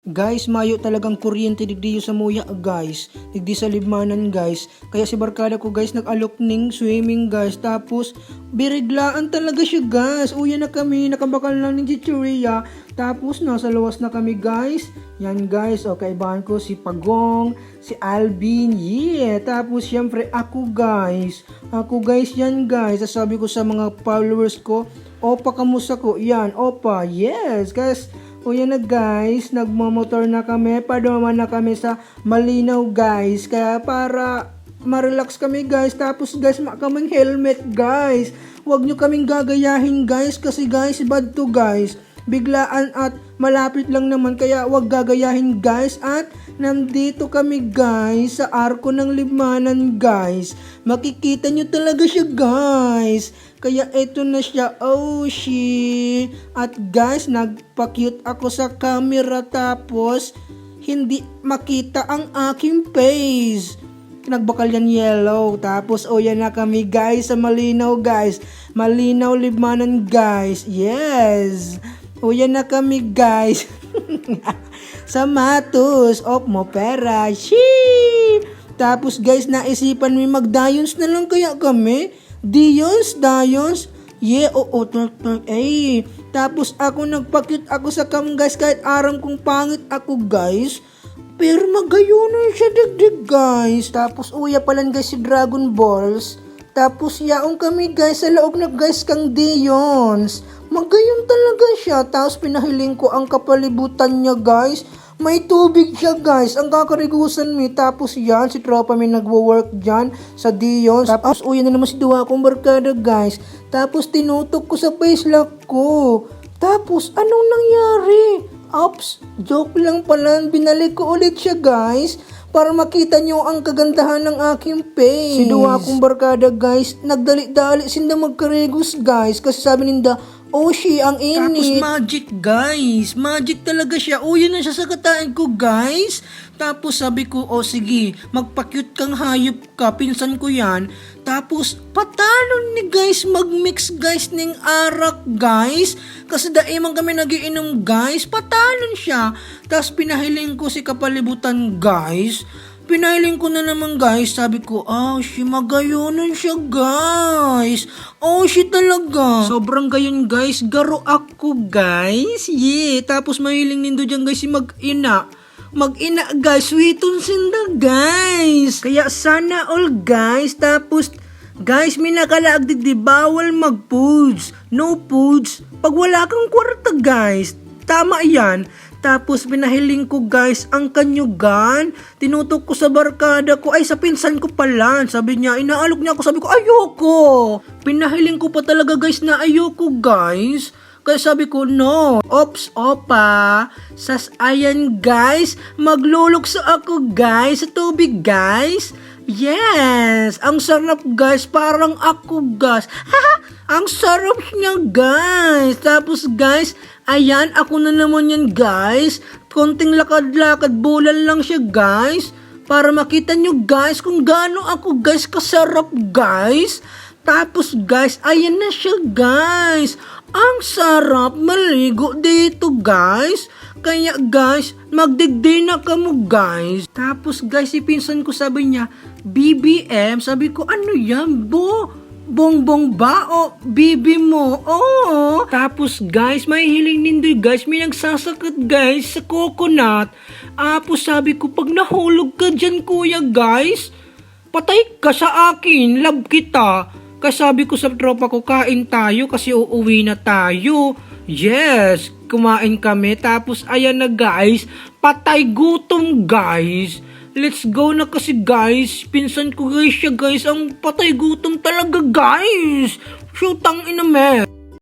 Guys, mayo talagang kuryente digdi sa muya guys. Digdi sa libmanan guys. Kaya si barkada ko guys nag-alok ning swimming guys. Tapos biriglaan talaga siya guys. Uya na kami, nakabakal lang ng chichurya. Tapos nasa luwas na kami guys. Yan guys, o kaibahan ko si Pagong, si Alvin, yeah. Tapos syempre ako guys. Ako guys yan guys. Sasabi ko sa mga followers ko, Opa kamusta ko? Yan, Opa, yes guys. O yan na guys, nagmamotor na kami, paduman na kami sa Malinaw guys. Kaya para ma-relax kami guys. Tapos guys, makamang helmet guys. Huwag nyo kaming gagayahin guys. Kasi guys, bad to guys. Biglaan at malapit lang naman, kaya wag gagayahin guys. At nandito kami guys sa arko ng libmanan guys. Makikita nyo talaga siya guys. Kaya eto na siya, oh shit. At guys, nagpa-cute ako sa camera tapos hindi makita ang aking face. Nagbakal yan yellow. Tapos o yan na kami guys sa Malinaw guys. Malinaw libmanan guys. Yes. O yan na kami guys. Sa Matos of Mopera. Shee! Tapos guys, naisipan mo magdayons na lang kaya kami. Dayons. Yeah, oo, eh. Tapos ako nagpakit ako sa cam guys, kahit aram kong pangit ako guys. Pero magayonan siya digdig guys. Tapos uya palan guys si Dragon Balls. Tapos yaong kami guys sa laog na guys kang Dayons. Magayon talaga siya. Tapos pinahiling ko ang kapalibutan niya guys. May tubig siya guys. Ang kakarigusan mi. Tapos yan, si tropa mi nagwo-work dyan sa Dayons. Tapos uyan na naman si Dua kong barkada guys. Tapos tinutok ko sa face lock ko. Tapos anong nangyari? Ops, joke lang pala. Binalik ko ulit siya guys. Para makita nyo ang kagandahan ng aking face. Si Dua kong barkada guys. Nagdali-dali sinda magkaregos guys. Kasi sabi ninda, oh she, ang init. Tapos magic guys. Magic talaga siya. Oh yun na siya sa kataan ko guys. Tapos sabi ko, oh sige, magpa-cute kang hayop ka. Pinsan ko yan. Tapos patalon ni guys mag-mix guys ng arak guys. Kasi daimang kami nagiinom guys. Patalon siya. Tapos pinahiling ko si kapalibutan guys. Pinahiling ko na naman guys. Sabi ko, oh she, magayonan siya guys. Oh she talaga. Sobrang gayon guys. Garo ako guys. Yeah. Tapos mahiling nindo dyan guys si mag-ina. Mag-ina guys. Sweeton sinda guys. Kaya sana all guys. Tapos guys, minakalaagdig di bawal mag-foods. No foods. Pag wala kang kwarta guys. Tama yan. Tapos pinahiling ko guys ang kanyugan. Tinutok ko sa barkada ko. Ay, sa pinsan ko pala. Sabi niya, inaalok niya ako. Sabi ko, ayoko. Pinahiling ko pa talaga guys na ayoko guys. Kaya sabi ko, no. Ops, opa. Sas ayan guys. Maglulukso ako guys sa tubig guys. Yes. Ang sarap guys. Parang ako guys. Ang sarap niya guys. Tapos guys, ayan, ako na naman yan guys. Konting lakad-lakad, bulan lang siya guys. Para makita nyo guys kung gaano ako guys kasarap guys. Tapos guys, ayan na siya guys. Ang sarap maligo dito guys. Kaya guys, magdigdi na kamo guys. Tapos guys, si pinsan ko sabi niya, BBM. Sabi ko, ano yan bo? Bongbong ba o bibi mo? Oo. Tapos guys, may hiling nindoy guys. May nagsasakit guys sa coconut. Tapos sabi ko, pag nahulog ka dyan kuya guys, patay ka sa akin. Love kita. Kasi sabi ko sa tropa ko, kain tayo kasi uuwi na tayo. Yes, kumain kami. Tapos ayan na guys, patay gutom guys. Let's go na kasi guys. Pinsan ko guys siya guys. Ang patay gutom talaga guys. Shootang ina men.